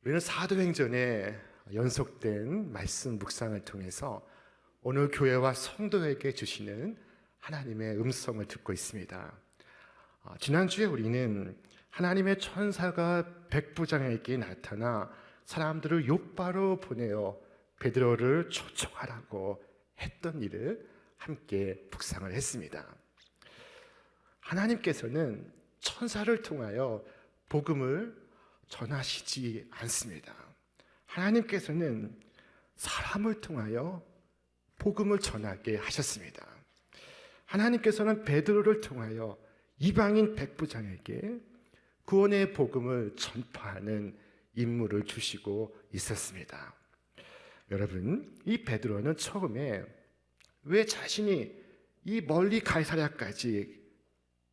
우리는 사도행전의 연속된 말씀 묵상을 통해서 오늘 교회와 성도에게 주시는 하나님의 음성을 듣고 있습니다. 지난주에 우리는 하나님의 천사가 백부장에게 나타나 사람들을 욥바로 보내어 베드로를 초청하라고 했던 일을 함께 묵상을 했습니다. 하나님께서는 천사를 통하여 복음을 전하시지 않습니다. 하나님께서는 사람을 통하여 복음을 전하게 하셨습니다. 하나님께서는 베드로를 통하여 이방인 백부장에게 구원의 복음을 전파하는 임무를 주시고 있었습니다. 여러분, 이 베드로는 처음에 왜 자신이 이 멀리 가이사랴까지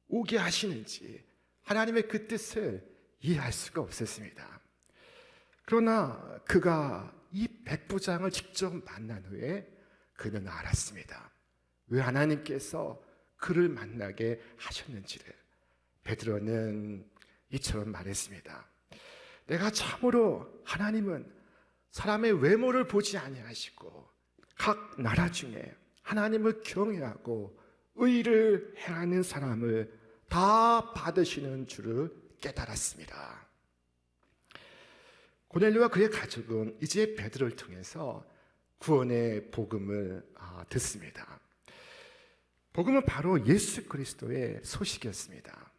오게 하시는지 하나님의 그 뜻을 이해할 수가 없었습니다. 그러나 그가 이 백부장을 직접 만난 후에 그는 알았습니다. 왜 하나님께서 그를 만나게 하셨는지를. 베드로는 이처럼 말했습니다. 내가 참으로 하나님은 사람의 외모를 보지 아니하시고 각 나라 중에 하나님을 경외하고 의를 행하는 사람을 다 받으시는 줄을 깨달았습니다. 고넬료와 그의 가족은 이제 베드로를 통해서 구원의 복음을 듣습니다. 복음은 바로 예수 그리스도의 소식이었습니다.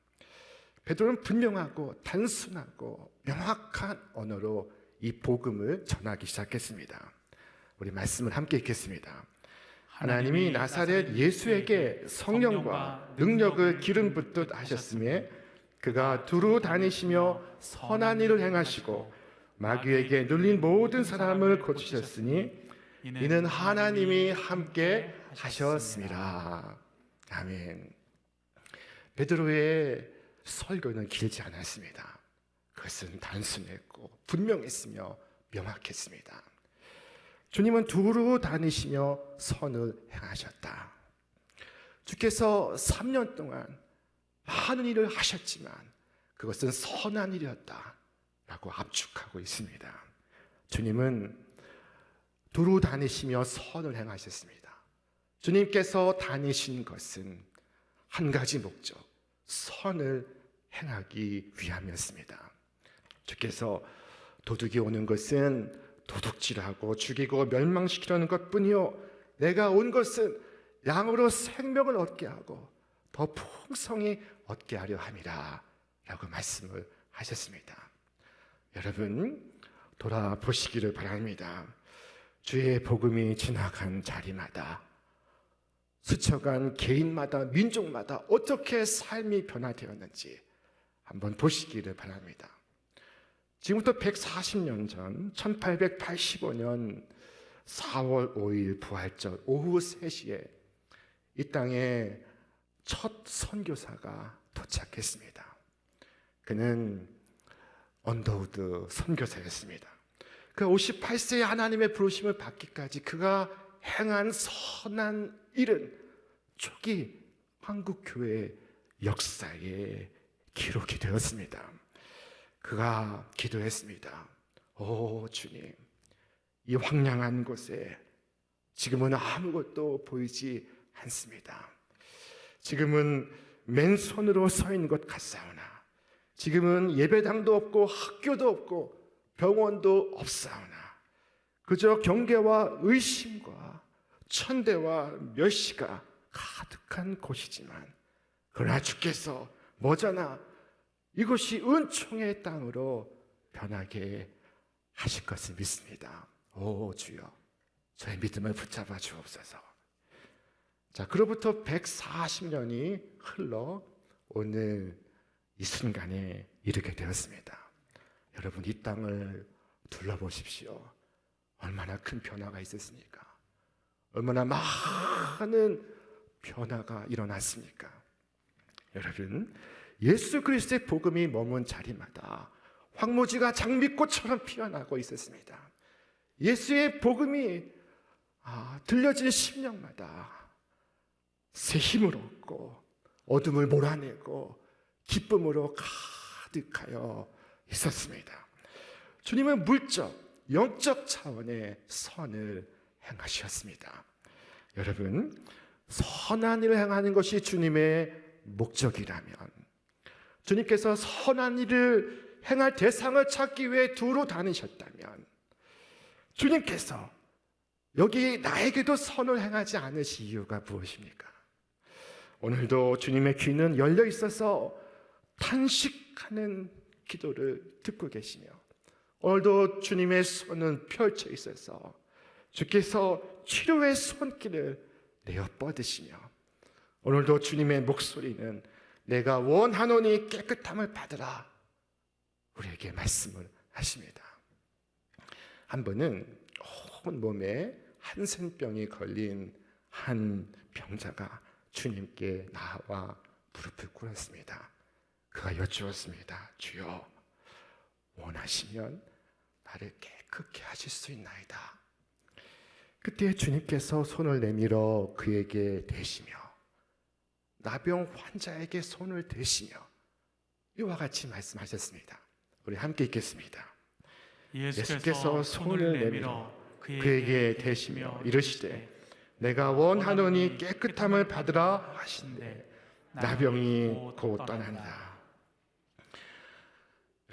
베드로는 분명하고 단순하고 명확한 언어로 이 복음을 전하기 시작했습니다. 우리 말씀을 함께 읽겠습니다. 하나님이 나사렛 예수에게 성령과 능력을 기름 붓듯 하셨음에 그가 두루 다니시며 선한 일을 행하시고 마귀에게 눌린 모든 사람을 고치셨으니 이는 하나님이 함께 하셨습니다. 아멘. 베드로의 설교는 길지 않았습니다. 그것은 단순했고 분명했으며 명확했습니다. 주님은 두루 다니시며 선을 행하셨다. 주께서 3년 동안 많은 일을 하셨지만 그것은 선한 일이었다 라고 압축하고 있습니다. 주님은 두루 다니시며 선을 행하셨습니다. 주님께서 다니신 것은 한 가지 목적, 선을 행하기 위함이었습니다. 주께서 도둑이 오는 것은 도둑질하고 죽이고 멸망시키려는 것뿐이요 내가 온 것은 양으로 생명을 얻게 하고 더 풍성히 얻게 하려 함이라 라고 말씀을 하셨습니다. 여러분 돌아보시기를 바랍니다. 주의 복음이 지나간 자리마다 스쳐간 개인마다 민족마다 어떻게 삶이 변화되었는지 한번 보시기를 바랍니다. 지금부터 140년 전 1885년 4월 5일 부활절 오후 3시에 이 땅에 첫 선교사가 도착했습니다. 그는 언더우드 선교사였습니다. 그 58세의 하나님의 부르심을 받기까지 그가 행한 선한 일은 초기 한국교회 역사에 기록이 되었습니다. 그가 기도했습니다. 오 주님, 이 황량한 곳에 지금은 아무것도 보이지 않습니다. 지금은 맨손으로 서 있는 것 같사오나 지금은 예배당도 없고 학교도 없고 병원도 없사오나 그저 경계와 의심과 천대와 멸시가 가득한 곳이지만 그러나 주께서 머저나 이곳이 은총의 땅으로 변하게 하실 것을 믿습니다. 오 주여, 저의 믿음을 붙잡아 주옵소서. 자, 그로부터 140년이 흘러 오늘 이 순간에 이르게 되었습니다. 여러분 이 땅을 둘러보십시오. 얼마나 큰 변화가 있었습니까? 얼마나 많은 변화가 일어났습니까? 여러분 예수 그리스도의 복음이 머문 자리마다 황무지가 장미꽃처럼 피어나고 있었습니다. 예수의 복음이 들려진 심령마다 새 힘을 얻고 어둠을 몰아내고 기쁨으로 가득하여 있었습니다. 주님은 물적, 영적 차원의 선을 행하셨습니다. 여러분, 선한 일을 행하는 것이 주님의 목적이라면, 주님께서 선한 일을 행할 대상을 찾기 위해 두루 다니셨다면, 주님께서 여기 나에게도 선을 행하지 않으실 이유가 무엇입니까? 오늘도 주님의 귀는 열려 있어서 탄식하는 기도를 듣고 계시며, 오늘도 주님의 손은 펼쳐 있어서 주께서 치료의 손길을 내어 뻗으시며, 오늘도 주님의 목소리는 내가 원하노니 깨끗함을 받으라 우리에게 말씀을 하십니다. 한 번은 온 몸에 한센병이 걸린 한 병자가 주님께 나와 무릎을 꿇었습니다. 그가 여쭈었습니다. 주여, 원하시면 나를 깨끗게 하실 수 있나이다. 그때 주님께서 손을 내밀어 그에게 대시며, 나병 환자에게 손을 대시며 이와 같이 말씀하셨습니다. 우리 함께 읽겠습니다. 예수께서 손을 내밀어 그에게 대시며 이르시되, 내가 원하노니 깨끗함을 받으라 하신대 나병이 곧 떠난다.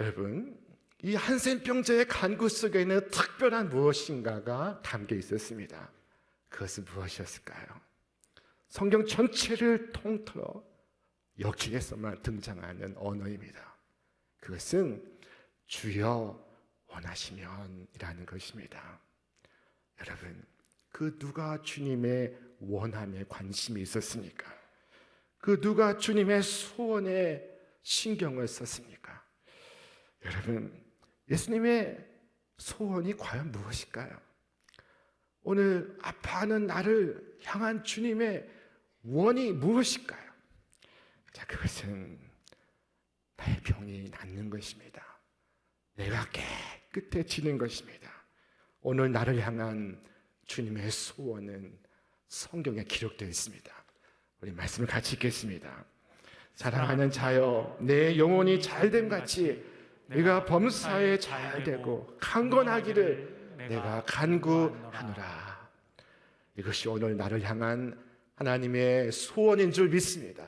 여러분, 이 한센병자의 간구 속에는 특별한 무엇인가가 담겨 있었습니다. 그것은 무엇이었을까요? 성경 전체를 통틀어 여기에서만 등장하는 언어입니다. 그것은 주여 원하시면 이라는 것입니다. 여러분, 그 누가 주님의 원함에 관심이 있었습니까? 그 누가 주님의 소원에 신경을 썼습니까? 여러분, 예수님의 소원이 과연 무엇일까요? 오늘 아파하는 나를 향한 주님의 원이 무엇일까요? 자, 그것은 나의 병이 낫는 것입니다. 내가 깨끗해지는 것입니다. 오늘 나를 향한 주님의 소원은 성경에 기록되어 있습니다. 우리 말씀을 같이 읽겠습니다. 사랑하는 자여, 내 영혼이 잘됨 같이 네가 범사에 잘되고 강건하기를 내가 간구하노라. 이것이 오늘 나를 향한 하나님의 소원인 줄 믿습니다.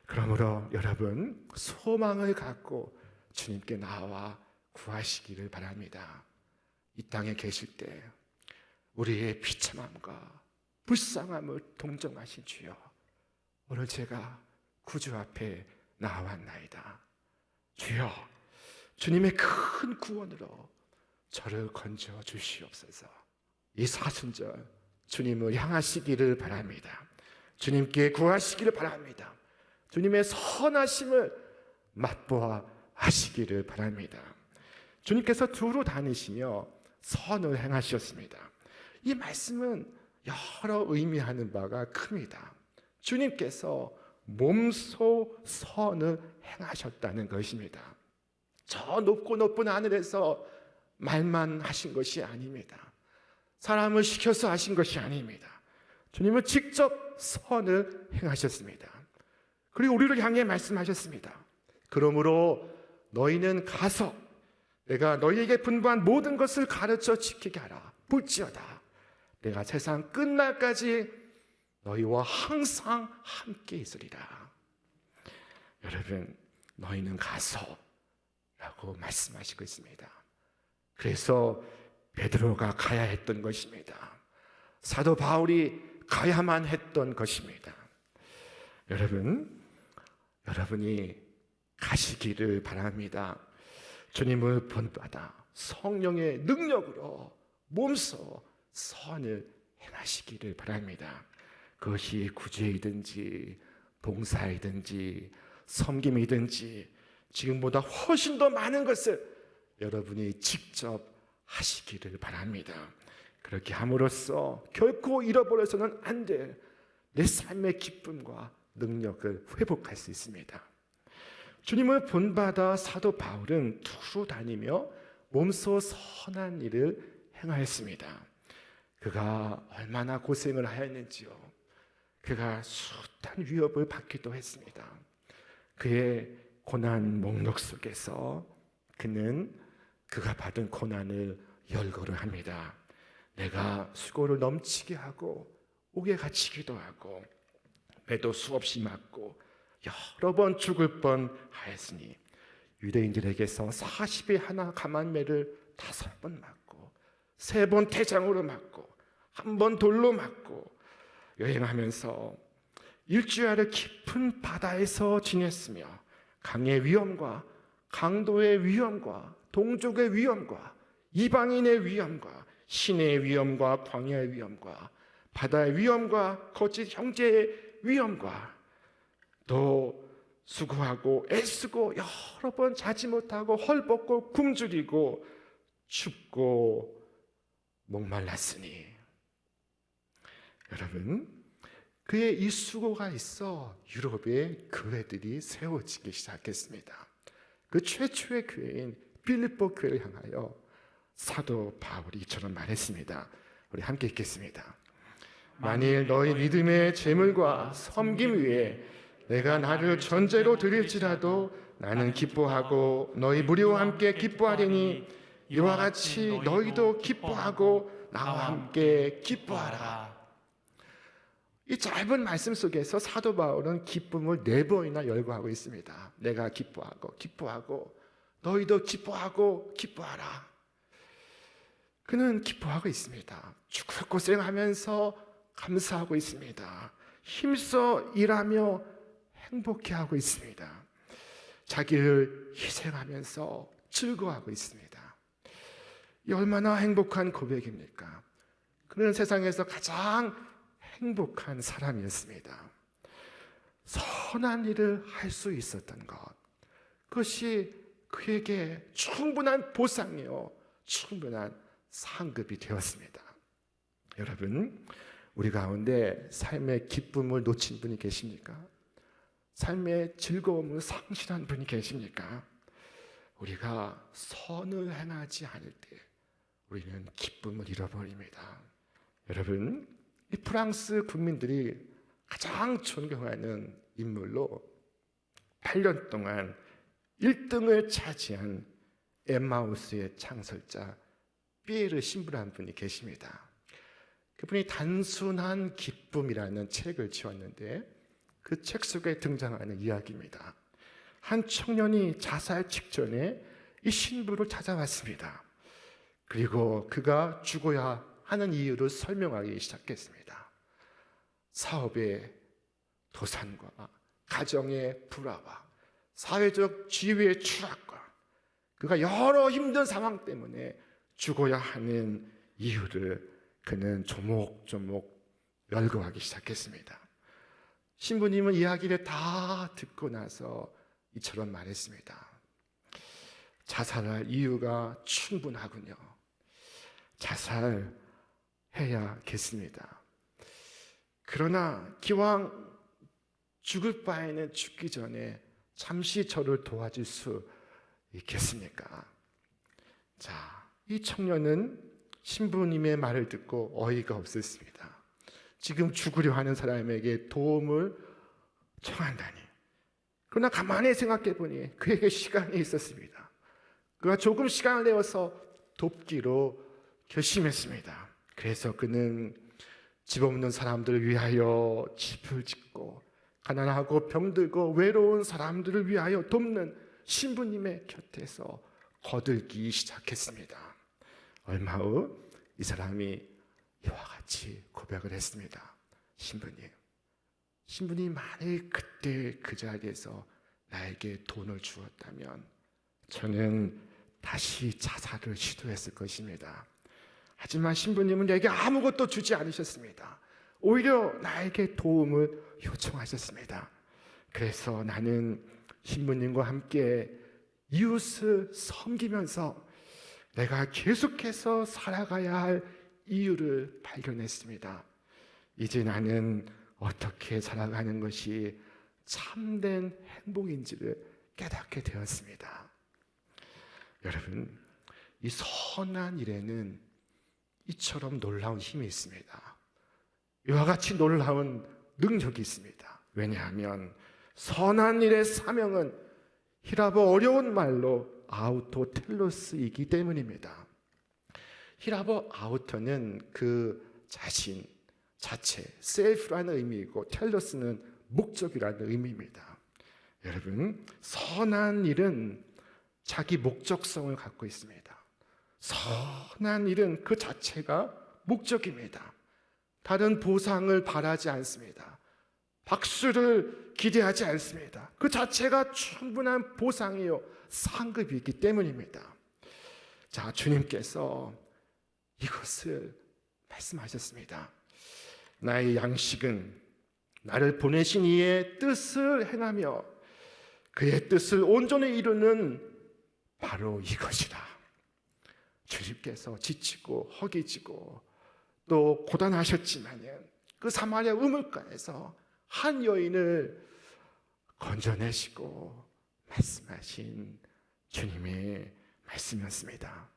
그러므로 여러분, 소망을 갖고 주님께 나와 구하시기를 바랍니다. 이 땅에 계실 때 우리의 비참함과 불쌍함을 동정하신 주여, 오늘 제가 구주 앞에 나왔나이다. 주여, 주님의 큰 구원으로 저를 건져 주시옵소서. 이 사순절 주님을 향하시기를 바랍니다. 주님께 구하시기를 바랍니다. 주님의 선하심을 맛보아 하시기를 바랍니다. 주님께서 두루 다니시며 선을 행하셨습니다. 이 말씀은 여러 의미하는 바가 큽니다. 주님께서 몸소 선을 행하셨다는 것입니다. 저 높고 높은 하늘에서 말만 하신 것이 아닙니다. 사람을 시켜서 하신 것이 아닙니다. 주님은 직접 선을 행하셨습니다. 그리고 우리를 향해 말씀하셨습니다. 그러므로 너희는 가서 내가 너희에게 분부한 모든 것을 가르쳐 지키게 하라. 볼지어다 내가 세상 끝날까지 너희와 항상 함께 있으리라. 여러분, 너희는 가서 라고 말씀하시고 있습니다. 그래서 베드로가 가야 했던 것입니다. 사도 바울이 가야만 했던 것입니다. 여러분이 가시기를 바랍니다. 주님을 본받아 성령의 능력으로 몸소 선을 행하시기를 바랍니다. 그것이 구제이든지 봉사이든지 섬김이든지 지금보다 훨씬 더 많은 것을 여러분이 직접 하시기를 바랍니다. 그렇게 함으로써 결코 잃어버려서는 안 될 내 삶의 기쁨과 능력을 회복할 수 있습니다. 주님을 본받아 사도 바울은 두루 다니며 몸소 선한 일을 행하였습니다. 그가 얼마나 고생을 하였는지요. 그가 숱한 위협을 받기도 했습니다. 그의 고난 목록 속에서 그는 그가 받은 고난을 열거를 합니다. 내가 수고를 넘치게 하고 옥에 갇히기도 하고 배도 수없이 맞고 여러 번 죽을 뻔하였으니 유대인들에게서 40에 하나 감한매를 5번 맞고 3번 태장으로 맞고 1번 돌로 맞고 여행하면서 일주일을 깊은 바다에서 지냈으며 강의 위험과 강도의 위험과 동족의 위험과 이방인의 위험과 신의 위험과 광야의 위험과 바다의 위험과 거짓 형제의 위험과 또 수고하고 애쓰고 여러 번 자지 못하고 헐벗고 굶주리고 춥고 목말랐으니 여러분 그의 이 수고가 있어 유럽의 교회들이 세워지기 시작했습니다. 그 최초의 교회인 빌립보 교회를 향하여 사도 바울이 이처럼 말했습니다. 우리 함께 읽겠습니다. 만일 너희 믿음의 재물과 섬김 위에 내가 나를 전제로 드릴지라도 나는 기뻐하고 너희 무리와 함께 기뻐하리니 이와 같이 너희도 기뻐하고 나와 함께 기뻐하라. 이 짧은 말씀 속에서 사도 바울은 기쁨을 4번이나 열거하고 있습니다. 내가 기뻐하고 너희도 기뻐하고 기뻐하라. 그는 기뻐하고 있습니다. 죽을 고생하면서 감사하고 있습니다. 힘써 일하며 행복해하고 있습니다. 자기를 희생하면서 즐거워하고 있습니다. 이 얼마나 행복한 고백입니까? 그는 세상에서 가장 행복한 사람이었습니다. 선한 일을 할 수 있었던 것, 그것이 그에게 충분한 보상이요 충분한 상급이 되었습니다. 여러분, 우리 가운데 삶의 기쁨을 놓친 분이 계십니까? 삶의 즐거움을 상실한 분이 계십니까? 우리가 선을 행하지 않을 때 우리는 기쁨을 잃어버립니다. 여러분, 이 프랑스 국민들이 가장 존경하는 인물로 8년 동안 1등을 차지한 엠마우스의 창설자 피에르 신부라는 분이 계십니다. 그분이 단순한 기쁨이라는 책을 지었는데 그 책 속에 등장하는 이야기입니다. 한 청년이 자살 직전에 이 신부를 찾아왔습니다. 그리고 그가 죽어야 하는 이유를 설명하기 시작했습니다. 사업의 도산과 가정의 불화와 사회적 지위의 추락과 그가 여러 힘든 상황 때문에 죽어야 하는 이유를 그는 조목조목 열거하기 시작했습니다. 신부님은 이야기를 다 듣고 나서 이처럼 말했습니다. 자살할 이유가 충분하군요. 자살해야겠습니다. 그러나 기왕 죽을 바에는 죽기 전에 잠시 저를 도와줄 수 있겠습니까? 자, 이 청년은 신부님의 말을 듣고 어이가 없었습니다. 지금 죽으려 하는 사람에게 도움을 청한다니. 그러나 가만히 생각해 보니 그에게 시간이 있었습니다. 그가 조금 시간을 내어서 돕기로 결심했습니다. 그래서 그는 집 없는 사람들을 위하여 집을 짓고 가난하고 병들고 외로운 사람들을 위하여 돕는 신부님의 곁에서 거들기 시작했습니다. 얼마 후 이 사람이 이와 같이 고백을 했습니다. 신부님 만일 그때 그 자리에서 나에게 돈을 주었다면 저는 다시 자살을 시도했을 것입니다. 하지만 신부님은 내게 아무것도 주지 않으셨습니다. 오히려 나에게 도움을 요청하셨습니다. 그래서 나는 신부님과 함께 이웃을 섬기면서 내가 계속해서 살아가야 할 이유를 발견했습니다. 이제 나는 어떻게 살아가는 것이 참된 행복인지를 깨닫게 되었습니다. 여러분, 이 선한 일에는 이처럼 놀라운 힘이 있습니다. 이와 같이 놀라운 능력이 있습니다. 왜냐하면 선한 일의 사명은 히라보 어려운 말로 아우토텔로스이기 때문입니다. 히라보 아우토는 그 자신, 자체, 셀프라는 의미이고 텔로스는 목적이라는 의미입니다. 여러분, 선한 일은 자기 목적성을 갖고 있습니다. 선한 일은 그 자체가 목적입니다. 다른 보상을 바라지 않습니다. 박수를 기대하지 않습니다. 그 자체가 충분한 보상이요, 상급이기 때문입니다. 자, 주님께서 이것을 말씀하셨습니다. 나의 양식은 나를 보내신 이의 뜻을 행하며 그의 뜻을 온전히 이루는 바로 이것이라. 주님께서 지치고 허기지고 또 고단하셨지만은 그 사마리아 우물가에서 한 여인을 건져내시고 말씀하신 주님의 말씀이었습니다.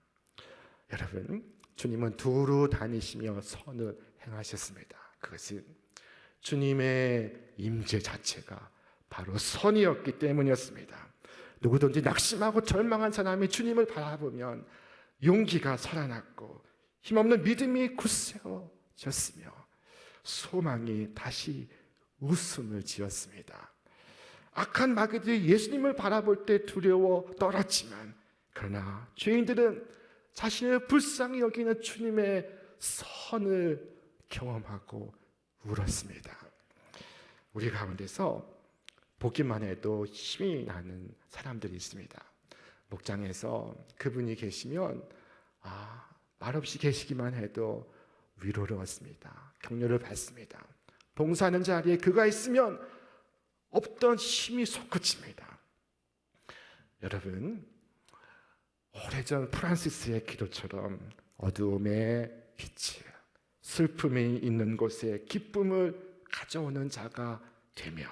여러분, 주님은 두루 다니시며 선을 행하셨습니다. 그것은 주님의 임재 자체가 바로 선이었기 때문이었습니다. 누구든지 낙심하고 절망한 사람이 주님을 바라보면 용기가 살아났고 힘없는 믿음이 굳세어졌으며 소망이 다시 웃음을 지었습니다. 악한 마귀들이 예수님을 바라볼 때 두려워 떨었지만 그러나 죄인들은 자신을 불쌍히 여기는 주님의 선을 경험하고 울었습니다. 우리 가운데서 보기만 해도 힘이 나는 사람들이 있습니다. 목장에서 그분이 계시면 말없이 계시기만 해도 위로를 얻습니다. 격려를 받습니다. 봉사하는 자리에 그가 있으면 없던 힘이 솟구칩니다. 여러분, 오래전 프란시스의 기도처럼 어두움에 빛이, 슬픔이 있는 곳에 기쁨을 가져오는 자가 되며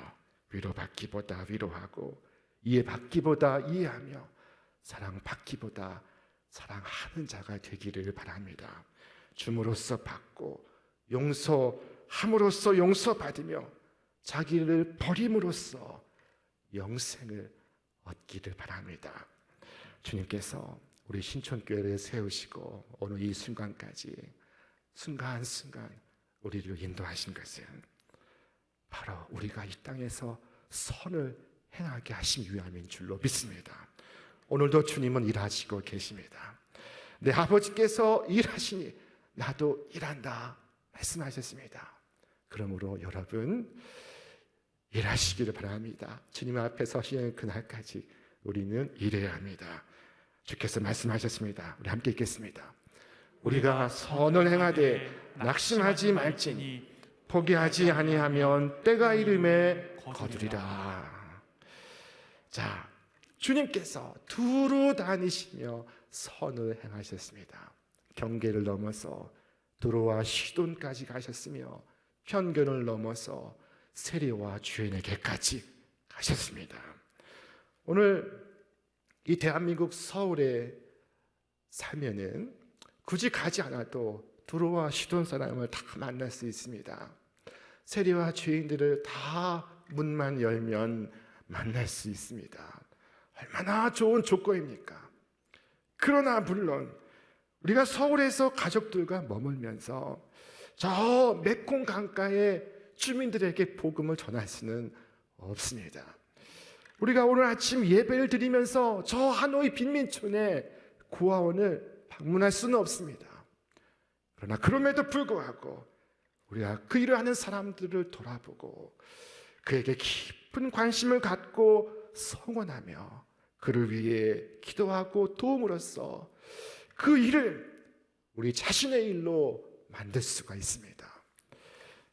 위로받기보다 위로하고 이해받기보다 이해하며 사랑받기보다 사랑하는 자가 되기를 바랍니다. 줌으로써 받고 용서함으로써 용서받으며 자기를 버림으로써 영생을 얻기를 바랍니다. 주님께서 우리 신촌교회를 세우시고 오늘 이 순간까지 순간순간 우리를 인도하신 것은 바로 우리가 이 땅에서 선을 행하게 하심 위함인 줄로 믿습니다. 오늘도 주님은 일하시고 계십니다. 내 아버지께서 일하시니 나도 일한다 말씀하셨습니다. 그러므로 여러분 일하시기를 바랍니다. 주님 앞에 서시는 그날까지 우리는 일해야 합니다. 주께서 말씀하셨습니다. 우리 함께 읽겠습니다. 우리가 선을 행하되 낙심하지 말지니 포기하지 아니하면 때가 이름에 거두리라. 자, 주님께서 두루 다니시며 선을 행하셨습니다. 경계를 넘어서 두로와 시돈까지 가셨으며 편견을 넘어서 세리와 주인에게까지 가셨습니다. 오늘 이 대한민국 서울에 살면은 굳이 가지 않아도 두로와 시돈 사람을 다 만날 수 있습니다. 세리와 죄인들을 다 문만 열면 만날 수 있습니다. 얼마나 좋은 조건입니까? 그러나 물론 우리가 서울에서 가족들과 머물면서 저 메콩 강가의 주민들에게 복음을 전할 수는 없습니다. 우리가 오늘 아침 예배를 드리면서 저 하노이 빈민촌의 고아원을 방문할 수는 없습니다. 그러나 그럼에도 불구하고 우리가 그 일을 하는 사람들을 돌아보고 그에게 깊은 관심을 갖고 성원하며 그를 위해 기도하고 도움으로써 그 일을 우리 자신의 일로 만들 수가 있습니다.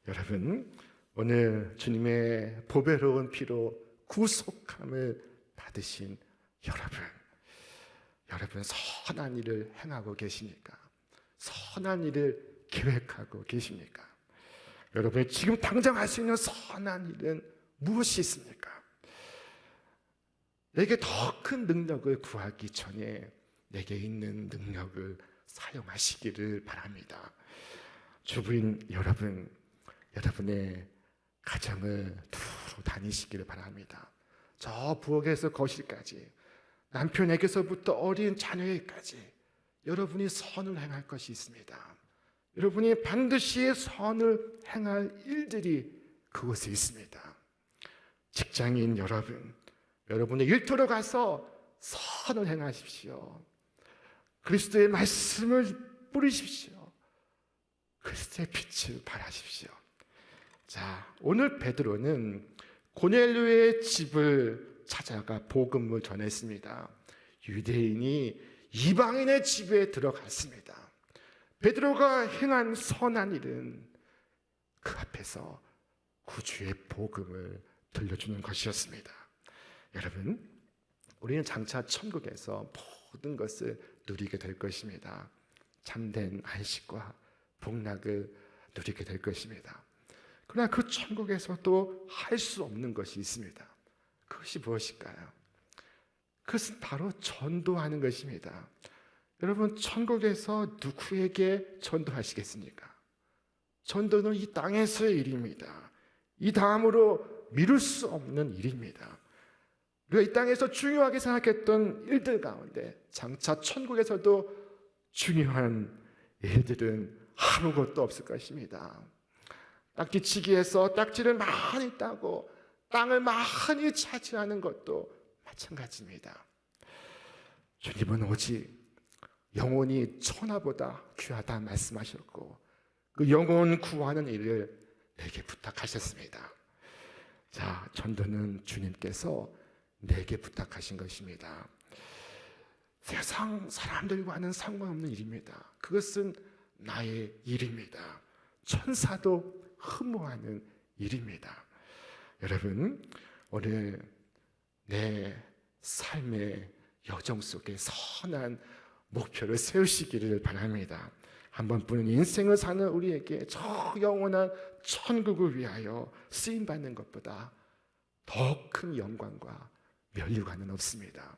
여러분, 오늘 주님의 보배로운 피로 구속함을 받으신 여러분 선한 일을 행하고 계십니까? 선한 일을 계획하고 계십니까? 여러분이 지금 당장 할 수 있는 선한 일은 무엇이 있습니까? 내게 더 큰 능력을 구하기 전에 내게 있는 능력을 사용하시기를 바랍니다. 주부인 여러분, 여러분의 가정을 두루 다니시기를 바랍니다. 저 부엌에서 거실까지 남편에게서부터 어린 자녀에게까지 여러분이 선을 행할 것이 있습니다. 여러분이 반드시 선을 행할 일들이 그곳에 있습니다. 직장인 여러분, 여러분의 일터로 가서 선을 행하십시오. 그리스도의 말씀을 뿌리십시오. 그리스도의 빛을 발하십시오. 자, 오늘 베드로는 고넬료의 집을 찾아가 복음을 전했습니다. 유대인이 이방인의 집에 들어갔습니다. 베드로가 행한 선한 일은 그 앞에서 구주의 복음을 들려주는 것이었습니다. 여러분, 우리는 장차 천국에서 모든 것을 누리게 될 것입니다. 참된 안식과 복락을 누리게 될 것입니다. 그러나 그 천국에서도 할 수 없는 것이 있습니다. 그것이 무엇일까요? 그것은 바로 전도하는 것입니다. 여러분, 천국에서 누구에게 전도하시겠습니까? 전도는 이 땅에서의 일입니다. 이 다음으로 미룰 수 없는 일입니다. 우리가 이 땅에서 중요하게 생각했던 일들 가운데 장차 천국에서도 중요한 일들은 아무것도 없을 것입니다. 딱지치기에서 딱지를 많이 따고 땅을 많이 차지하는 것도 마찬가지입니다. 주님은 오직 영혼이 천하보다 귀하다 말씀하셨고 그 영혼 구하는 일을 내게 부탁하셨습니다. 자, 전도는 주님께서 내게 부탁하신 것입니다. 세상 사람들과는 상관없는 일입니다. 그것은 나의 일입니다. 천사도 흠모하는 일입니다. 여러분, 오늘 내 삶의 여정 속에 선한 목표를 세우시기를 바랍니다. 한 번뿐인 인생을 사는 우리에게 저 영원한 천국을 위하여 쓰임받는 것보다 더 큰 영광과 면류관은 없습니다.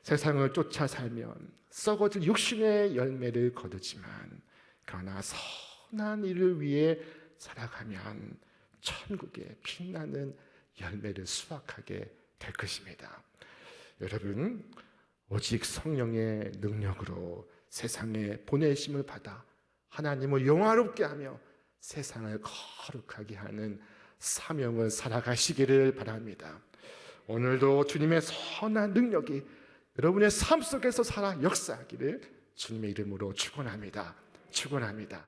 세상을 쫓아 살면 썩어질 육신의 열매를 거두지만 그러나 선한 일을 위해 살아가면 천국의 빛나는 열매를 수확하게 될 것입니다. 여러분, 오직 성령의 능력으로 세상에 보내심을 받아 하나님을 영화롭게 하며 세상을 거룩하게 하는 사명을 살아가시기를 바랍니다. 오늘도 주님의 선한 능력이 여러분의 삶 속에서 살아 역사하기를 주님의 이름으로 축원합니다. 축원합니다.